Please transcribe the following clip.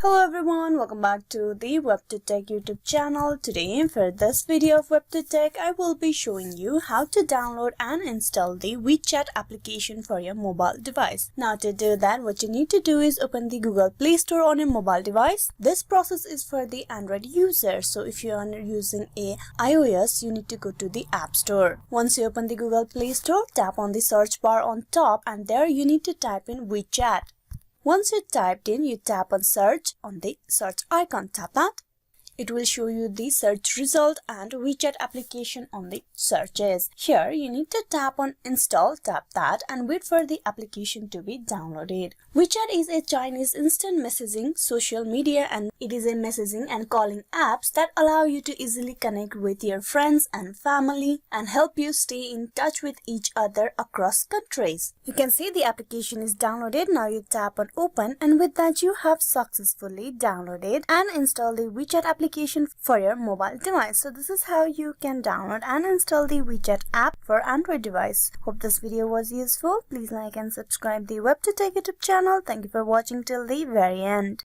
Hello everyone, welcome back to the WebToTech YouTube channel. Today for this video of WebToTech, I will be showing you how to download and install the Wechat application for your mobile device. Now to do that, what you need to do is open the Google Play Store on your mobile device. This process is for the Android user, so if you are using a iOS, you need to go to the App Store. Once you open the Google Play Store, tap on the search bar on top and there you need to type in Wechat. Once you typed in, you tap on search on the search icon. Tap that. It will show you the search result and Wechat application on the searches. Here you need to tap on install, tap that and wait for the application to be downloaded. Wechat is a Chinese instant messaging social media and it is a messaging and calling apps that allow you to easily connect with your friends and family and help you stay in touch with each other across countries. You can see the application is downloaded. Now you tap on open and with that you have successfully downloaded and installed the Wechat application for your mobile device. So this is how you can download and install the Wechat app for Android device. Hope this video was useful. Please like and subscribe the WebToTech YouTube channel. Thank you for watching till the very end.